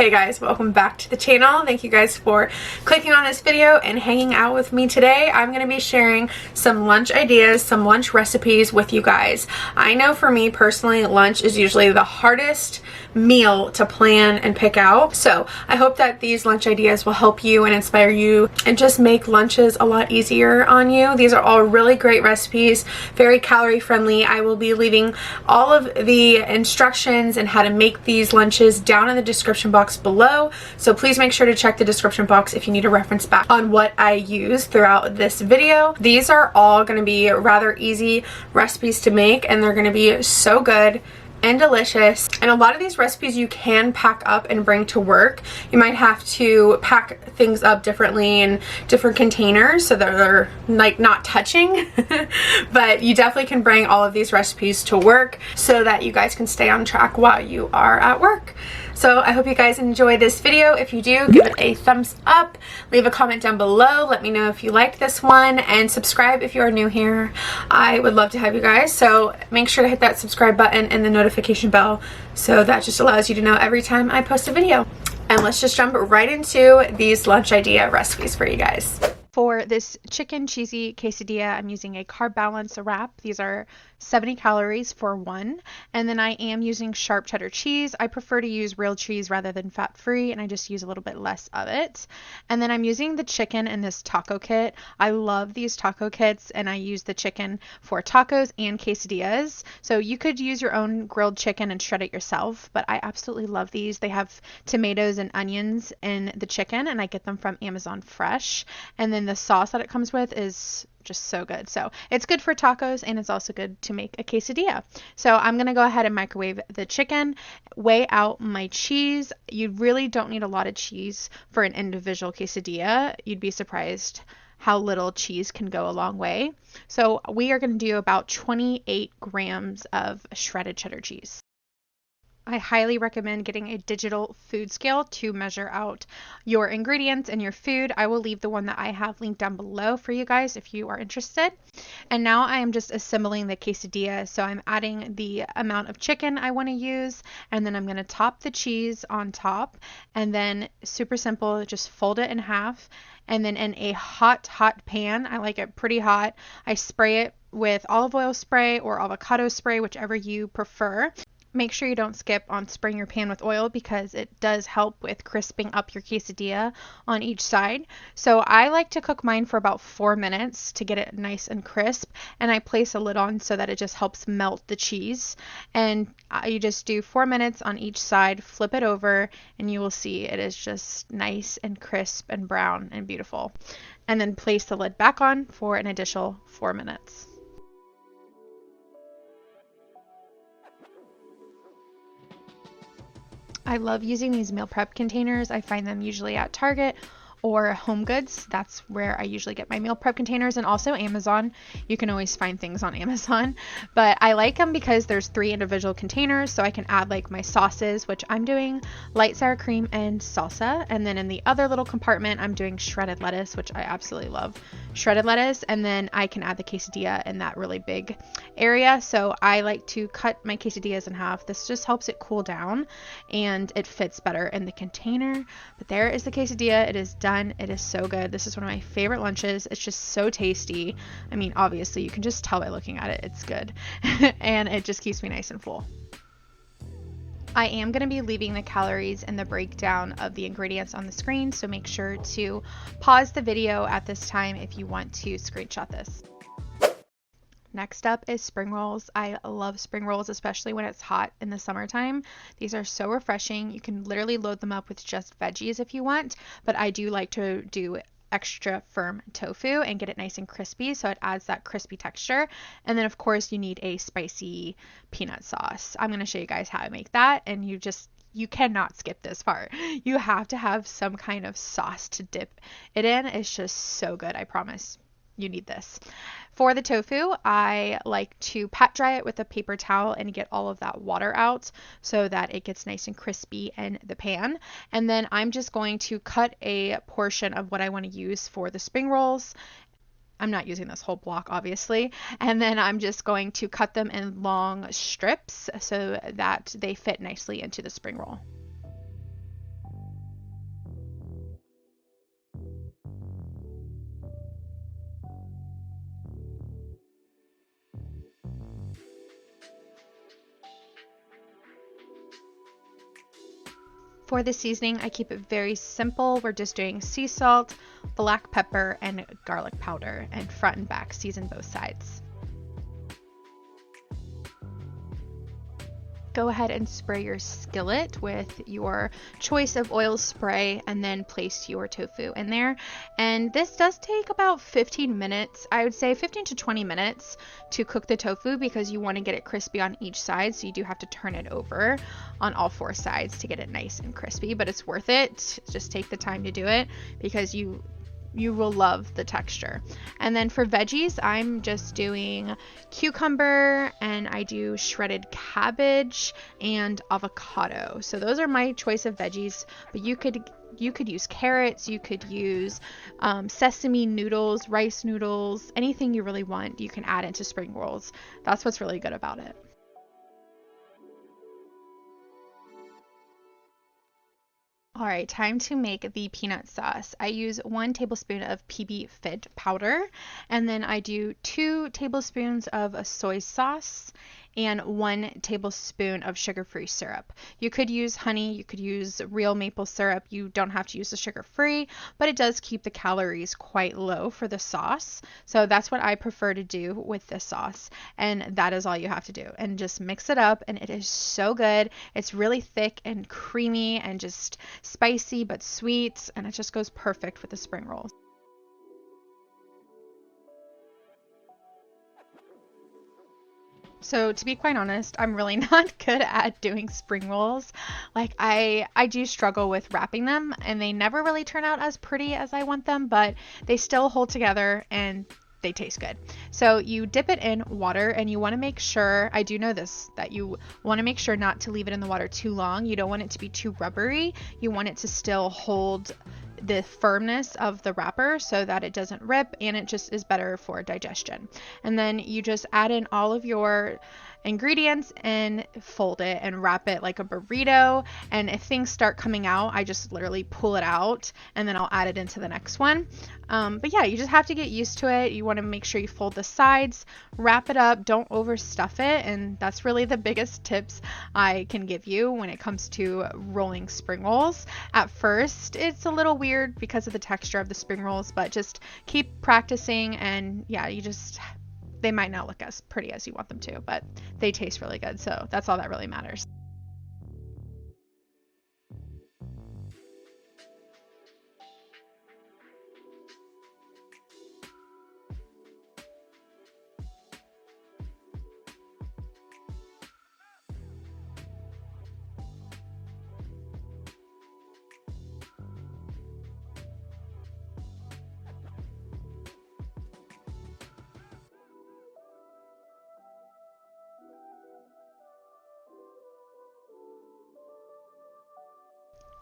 Hey guys, welcome back to the channel. Thank you guys for clicking on this video and hanging out with me today. I'm going to be sharing some lunch ideas, some lunch recipes with you guys. I know for me personally, lunch is usually the hardest meal to plan and pick out. So I hope that these lunch ideas will help you and inspire you and just make lunches a lot easier on you. These are all really great recipes, very calorie friendly. I will be leaving all of the instructions and how to make these lunches down in the description box below, so please make sure to check the description box if you need a reference back on what I use throughout this video. These are all going to be rather easy recipes to make, and they're going to be so good and delicious. And a lot of these recipes you can pack up and bring to work. You might have to pack things up differently in different containers so that they're like not touching but you definitely can bring all of these recipes to work so that you guys can stay on track while you are at work. So I hope you guys enjoy this video. If you do, give it a thumbs up, leave a comment down below, let me know if you like this one, and subscribe if you are new here. I would love to have you guys, so make sure to hit that subscribe button and the notification bell so that just allows you to know every time I post a video. And let's just jump right into these lunch idea recipes for you guys. For this chicken cheesy quesadilla, I'm using a carb balance wrap. These are 70 calories for one. And then I am using sharp cheddar cheese. I prefer to use real cheese rather than fat-free, and I just use a little bit less of it. And then I'm using the chicken in this taco kit. I love these taco kits, and I use the chicken for tacos and quesadillas. So you could use your own grilled chicken and shred it yourself, but I absolutely love these. They have tomatoes and onions in the chicken, and I get them from Amazon Fresh. And then the sauce that it comes with is just so good. So it's good for tacos, and it's also good to make a quesadilla. So I'm going to go ahead and microwave the chicken, weigh out my cheese. You really don't need a lot of cheese for an individual quesadilla. You'd be surprised how little cheese can go a long way. So we are going to do about 28 grams of shredded cheddar cheese. I highly recommend getting a digital food scale to measure out your ingredients and your food. I will leave the one that I have linked down below for you guys if you are interested. And now I am just assembling the quesadilla. So I'm adding the amount of chicken I want to use, and then I'm going to top the cheese on top, and then super simple, just fold it in half. And then in a hot pan, I like it pretty hot, I spray it with olive oil spray or avocado spray, whichever you prefer. Make sure you don't skip on spraying your pan with oil because it does help with crisping up your quesadilla on each side. So I like to cook mine for about 4 minutes to get it nice and crisp, and I place a lid on so that it just helps melt the cheese. And you just do 4 minutes on each side, flip it over, and you will see it is just nice and crisp and brown and beautiful. And then place the lid back on for an additional 4 minutes. I love using these meal prep containers. I find them usually at Target or Home Goods. That's where I usually get my meal prep containers, and also Amazon. You can always find things on Amazon, but I like them because there's 3 individual containers, so I can add like my sauces, which I'm doing light sour cream and salsa, and then in the other little compartment I'm doing shredded lettuce, which I absolutely love shredded lettuce, and then I can add the quesadilla in that really big area. So I like to cut my quesadillas in half. This just helps it cool down and it fits better in the container. But there is the quesadilla. It is done. It is so good. This is one of my favorite lunches. It's just so tasty. I mean, obviously you can just tell by looking at it, it's good. And it just keeps me nice and full. I am going to be leaving the calories and the breakdown of the ingredients on the screen, so make sure to pause the video at this time if you want to screenshot this. Next up is spring rolls. I love spring rolls, especially when it's hot in the summertime. These are so refreshing. You can literally load them up with just veggies if you want, but I do like to do extra firm tofu and get it nice and crispy, so it adds that crispy texture. And then of course you need a spicy peanut sauce. I'm going to show you guys how I make that, and you cannot skip this part. You have to have some kind of sauce to dip it in. It's just so good, I promise. You need this. For the tofu, I like to pat dry it with a paper towel and get all of that water out so that it gets nice and crispy in the pan. And then I'm just going to cut a portion of what I want to use for the spring rolls. I'm not using this whole block, obviously. And then I'm just going to cut them in long strips so that they fit nicely into the spring roll. For the seasoning, I keep it very simple. We're just doing sea salt, black pepper, and garlic powder, and front and back, season both sides. Go ahead and spray your skillet with your choice of oil spray and then place your tofu in there. And this does take about 15 minutes, I would say 15 to 20 minutes to cook the tofu because you want to get it crispy on each side. So you do have to turn it over on all 4 sides to get it nice and crispy, but it's worth it. Just take the time to do it because you will love the texture. And then for veggies, I'm just doing cucumber, and I do shredded cabbage and avocado. So those are my choice of veggies, but you could use carrots, you could use sesame noodles, rice noodles, anything you really want you can add into spring rolls. That's what's really good about it. All right, time to make the peanut sauce. I use 1 tablespoon of PB Fit powder, and then I do 2 tablespoons of soy sauce and 1 tablespoon of sugar-free syrup. You could use honey, you could use real maple syrup. You don't have to use the sugar-free, but it does keep the calories quite low for the sauce. So that's what I prefer to do with this sauce, and that is all you have to do. And just mix it up, and it is so good. It's really thick and creamy and just spicy but sweet, and it just goes perfect with the spring rolls. So to be quite honest, I'm really not good at doing spring rolls. Like I do struggle with wrapping them, and they never really turn out as pretty as I want them, but they still hold together and they taste good. So you dip it in water, and you want to make sure, I do know this, that you want to make sure not to leave it in the water too long. You don't want it to be too rubbery. You want it to still hold the firmness of the wrapper so that it doesn't rip, and it just is better for digestion. And then you just add in all of your ingredients and fold it and wrap it like a burrito. And if things start coming out, I just literally pull it out and then I'll add it into the next one. But yeah, you just have to get used to it. You want to make sure you fold the sides, wrap it up, don't overstuff it. And that's really the biggest tips I can give you when it comes to rolling spring rolls. At first, it's a little weird because of the texture of the spring rolls, but just keep practicing, and yeah, they might not look as pretty as you want them to, but they taste really good. So that's all that really matters.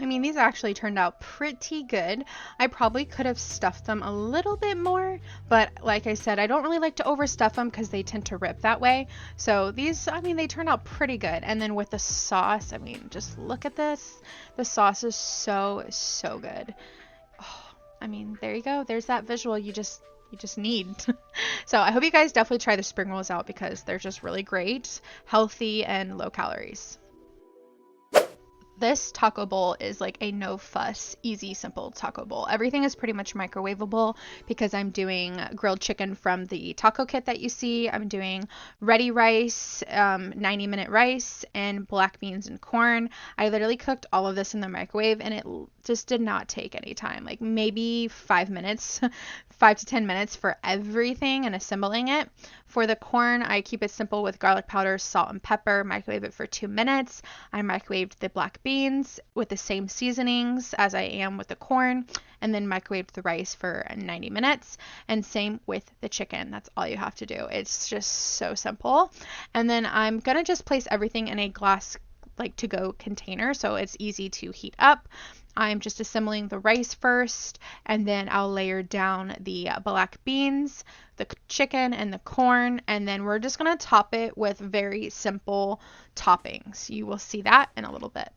I mean, these actually turned out pretty good. I probably could have stuffed them a little bit more, but like I said, I don't really like to overstuff them because they tend to rip that way. So these, I mean, they turned out pretty good. And then with the sauce, I mean, just look at this. The sauce is so, so good. Oh, I mean, there you go. There's that visual you just need. So I hope you guys definitely try the spring rolls out because they're just really great, healthy, and low calories. This taco bowl is like a no fuss, easy, simple taco bowl. Everything is pretty much microwavable because I'm doing grilled chicken from the taco kit that you see. I'm doing ready rice, 90-minute rice, and black beans and corn. I literally cooked all of this in the microwave, and it just did not take any time, like maybe 5 minutes, 5 to 10 minutes for everything and assembling it. For the corn, I keep it simple with garlic powder, salt, and pepper. Microwave it for 2 minutes. I microwaved the black beans with the same seasonings as I am with the corn, and then microwaved the rice for 90 minutes. And same with the chicken. That's all you have to do. It's just so simple. And then I'm gonna just place everything in a glass like to-go container so it's easy to heat up. I'm just assembling the rice first, and then I'll layer down the black beans, the chicken, and the corn, and then we're just going to top it with very simple toppings. You will see that in a little bit.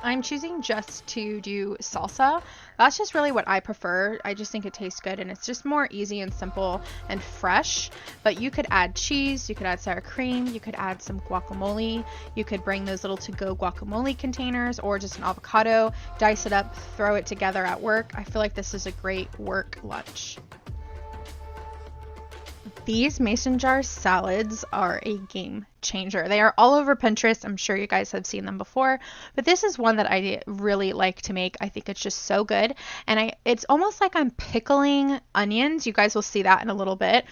I'm choosing just to do salsa. That's just really what I prefer. I just think it tastes good and it's just more easy and simple and fresh. But you could add cheese, you could add sour cream, you could add some guacamole. You could bring those little to-go guacamole containers or just an avocado, dice it up, throw it together at work. I feel like this is a great work lunch. These mason jar salads are a game changer. They are all over Pinterest. I'm sure you guys have seen them before, but this is one that I really like to make. I think it's just so good. And it's almost like I'm pickling onions. You guys will see that in a little bit.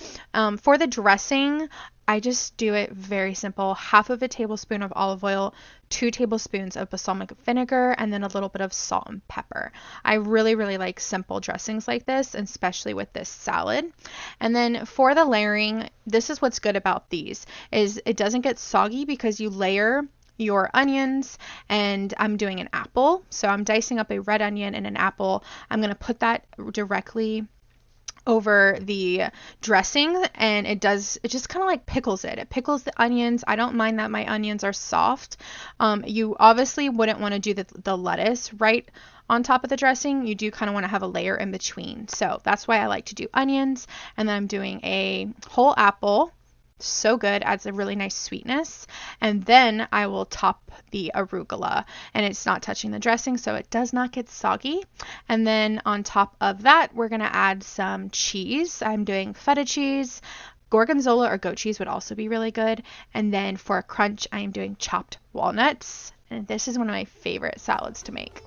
For the dressing, I just do it very simple. Half of a tablespoon of olive oil, 2 tablespoons of balsamic vinegar, and then a little bit of salt and pepper. I really, really like simple dressings like this, especially with this salad. And then for the layering, this is what's good about these, is it doesn't get soggy because you layer your onions, and I'm doing an apple. So I'm dicing up a red onion and an apple. I'm going to put that directly over the dressing, and it just kind of like pickles it. It pickles the onions. I don't mind that my onions are soft. You obviously wouldn't want to do the lettuce right on top of the dressing. You do kind of want to have a layer in between. So that's why I like to do onions. And then I'm doing a whole apple. So good, adds a really nice sweetness. And then I will top the arugula, and it's not touching the dressing, so it does not get soggy. And then on top of that, we're going to add some cheese. I'm doing feta cheese. Gorgonzola or goat cheese would also be really good. And then for a crunch, I am doing chopped walnuts. And this is one of my favorite salads to make.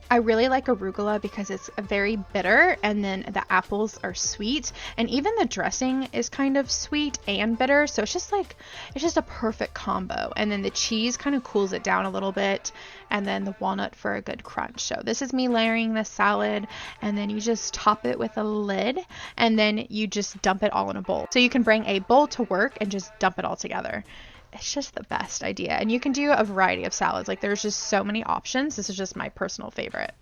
I really like arugula because it's very bitter, and then the apples are sweet, and even the dressing is kind of sweet and bitter, so it's just a perfect combo. And then the cheese kind of cools it down a little bit, and then the walnut for a good crunch. So this is me layering the salad, and then you just top it with a lid, and then you just dump it all in a bowl. So you can bring a bowl to work and just dump it all together. It's just the best idea. And you can do a variety of salads. Like, there's just so many options. This is just my personal favorite.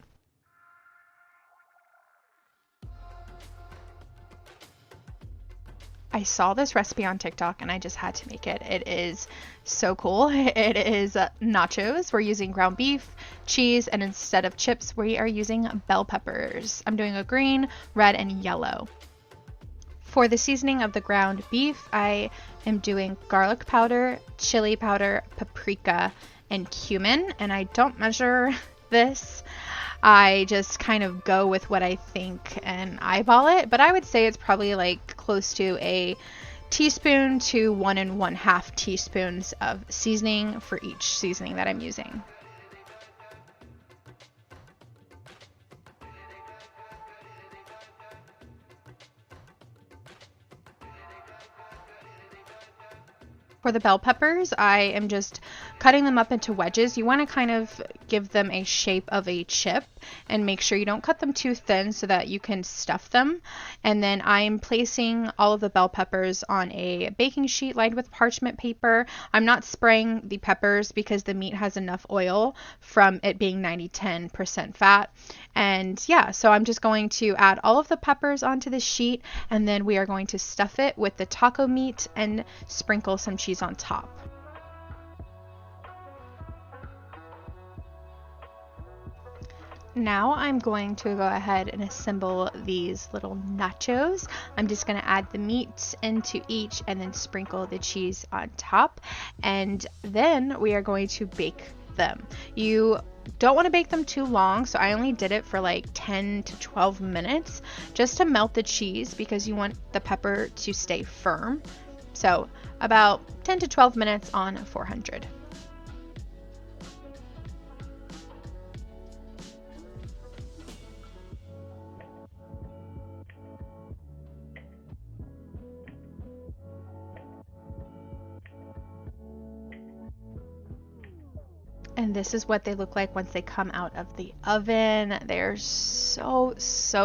I saw this recipe on TikTok and I just had to make it. It is so cool. It is nachos. We're using ground beef, cheese, and instead of chips, we are using bell peppers. I'm doing a green, red, and yellow. For the seasoning of the ground beef, I am doing garlic powder, chili powder, paprika, and cumin. And I don't measure this. I just kind of go with what I think and eyeball it. But I would say it's probably like close to a teaspoon to 1 1/2 teaspoons of seasoning for each seasoning that I'm using. For the bell peppers, I am just cutting them up into wedges. You want to kind of give them a shape of a chip and make sure you don't cut them too thin so that you can stuff them. And then I'm placing all of the bell peppers on a baking sheet lined with parchment paper. I'm not spraying the peppers because the meat has enough oil from it being 90-10% fat. And yeah, so I'm just going to add all of the peppers onto the sheet, and then we are going to stuff it with the taco meat and sprinkle some cheese on top. Now I'm going to go ahead and assemble these little nachos. I'm just going to add the meat into each and then sprinkle the cheese on top. And then we are going to bake them. You don't want to bake them too long, so I only did it for like 10 to 12 minutes just to melt the cheese because you want the pepper to stay firm. So about 10 to 12 minutes on 400. And this is what they look like once they come out of the oven. They're so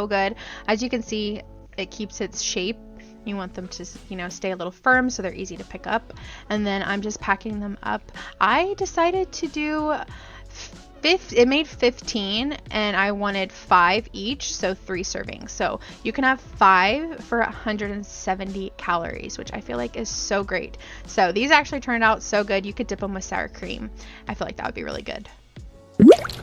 good. As you can see, it keeps its shape. You want them to, stay a little firm so they're easy to pick up. And then I'm just packing them up. I decided to do it made 15 and I wanted 5 each, so 3 servings. So you can have 5 for 170 calories, which I feel like is so great. So these actually turned out so good. You could dip them with sour cream. I feel like that would be really good.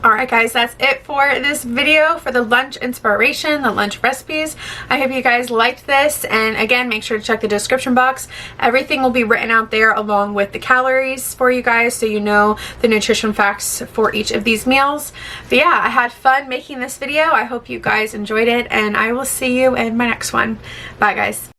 Alright guys, that's it for this video for the lunch inspiration, the lunch recipes. I hope you guys liked this, and again, make sure to check the description box. Everything will be written out there along with the calories for you guys, so you know the nutrition facts for each of these meals. But yeah, I had fun making this video. I hope you guys enjoyed it, and I will see you in my next one. Bye guys.